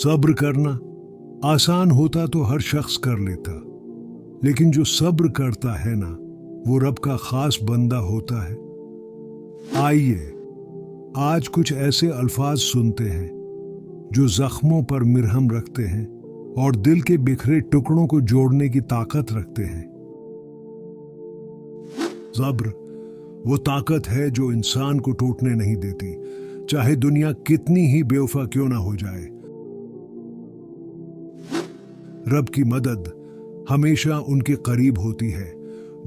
सब्र करना आसान होता तो हर शख्स कर लेता, लेकिन जो सब्र करता है ना, वो रब का खास बंदा होता है। आइए आज कुछ ऐसे अल्फाज सुनते हैं जो जख्मों पर मिरहम रखते हैं और दिल के बिखरे टुकड़ों को जोड़ने की ताकत रखते हैं। सब्र वो ताकत है जो इंसान को टूटने नहीं देती, चाहे दुनिया कितनी ही बेवफा क्यों ना हो जाए। रब की मदद हमेशा उनके करीब होती है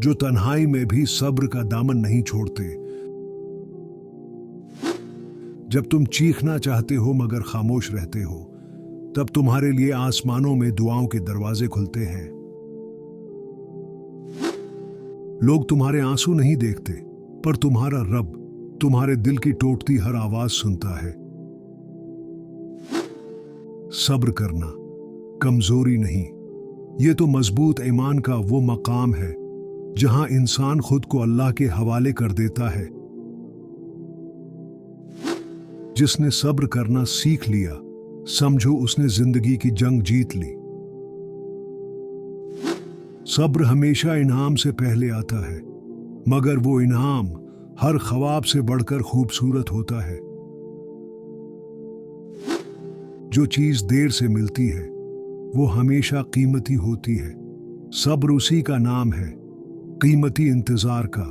जो तन्हाई में भी सब्र का दामन नहीं छोड़ते। जब तुम चीखना चाहते हो मगर खामोश रहते हो, तब तुम्हारे लिए आसमानों में दुआओं के दरवाजे खुलते हैं। लोग तुम्हारे आंसू नहीं देखते, पर तुम्हारा रब तुम्हारे दिल की टूटती हर आवाज सुनता है। सब्र करना कमजोरी नहीं, ये तो मजबूत ईमान का वो मकाम है जहां इंसान खुद को अल्लाह के हवाले कर देता है। जिसने सब्र करना सीख लिया, समझो उसने जिंदगी की जंग जीत ली। सब्र हमेशा इनाम से पहले आता है, मगर वो इनाम हर ख्वाब से बढ़कर खूबसूरत होता है। जो चीज देर से मिलती है वो हमेशा कीमती होती है। सब्र उसी का नाम है, कीमती इंतजार का।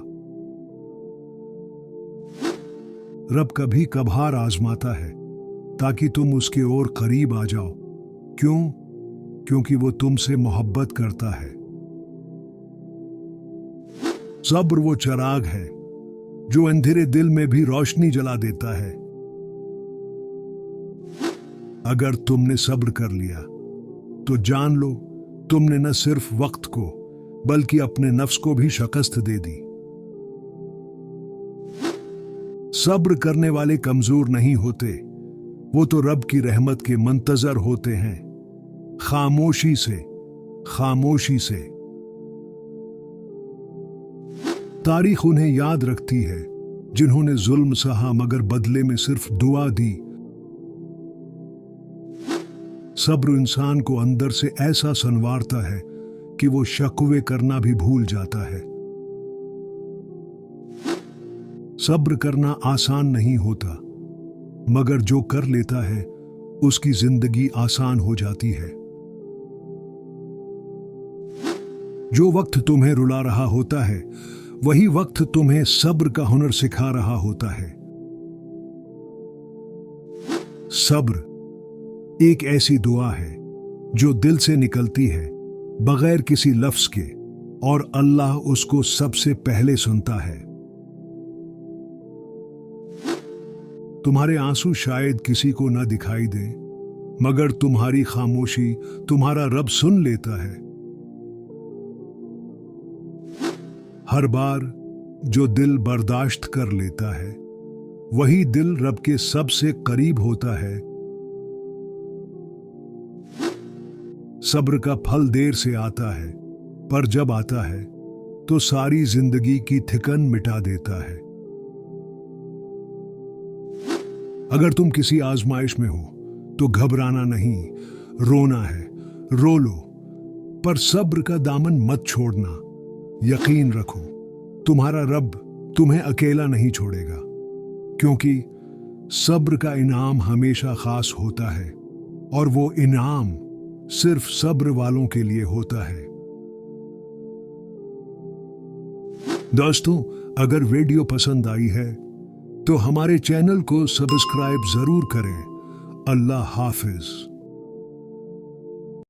रब कभी कभार आजमाता है ताकि तुम उसके और करीब आ जाओ। क्यों? क्योंकि वो तुमसे मोहब्बत करता है। सब्र वो चिराग है जो अंधेरे दिल में भी रोशनी जला देता है। अगर तुमने सब्र कर लिया तो जान लो तुमने न सिर्फ वक्त को बल्कि अपने नफ्स को भी शिकस्त दे दी। सब्र करने वाले कमजोर नहीं होते, वो तो रब की रहमत के मंतजर होते हैं। खामोशी से, खामोशी से। तारीख उन्हें याद रखती है जिन्होंने जुल्म सहा मगर बदले में सिर्फ दुआ दी। सब्र इंसान को अंदर से ऐसा संवारता है कि वो शकवे करना भी भूल जाता है। सब्र करना आसान नहीं होता, मगर जो कर लेता है उसकी जिंदगी आसान हो जाती है। जो वक्त तुम्हें रुला रहा होता है, वही वक्त तुम्हें सब्र का हुनर सिखा रहा होता है। सब्र एक ऐसी दुआ है जो दिल से निकलती है बगैर किसी लफ्ज के, और अल्लाह उसको सबसे पहले सुनता है। तुम्हारे आंसू शायद किसी को न दिखाई दे, मगर तुम्हारी खामोशी तुम्हारा रब सुन लेता है। हर बार जो दिल बर्दाश्त कर लेता है, वही दिल रब के सबसे करीब होता है। सब्र का फल देर से आता है, पर जब आता है तो सारी जिंदगी की थिकन मिटा देता है। अगर तुम किसी आजमाइश में हो तो घबराना नहीं, रोना है, रो लो, पर सब्र का दामन मत छोड़ना। यकीन रखो, तुम्हारा रब तुम्हें अकेला नहीं छोड़ेगा, क्योंकि सब्र का इनाम हमेशा खास होता है, और वो इनाम सिर्फ सब्र वालों के लिए होता है। दोस्तों, अगर वीडियो पसंद आई है तो हमारे चैनल को सब्सक्राइब जरूर करें। अल्लाह हाफिज।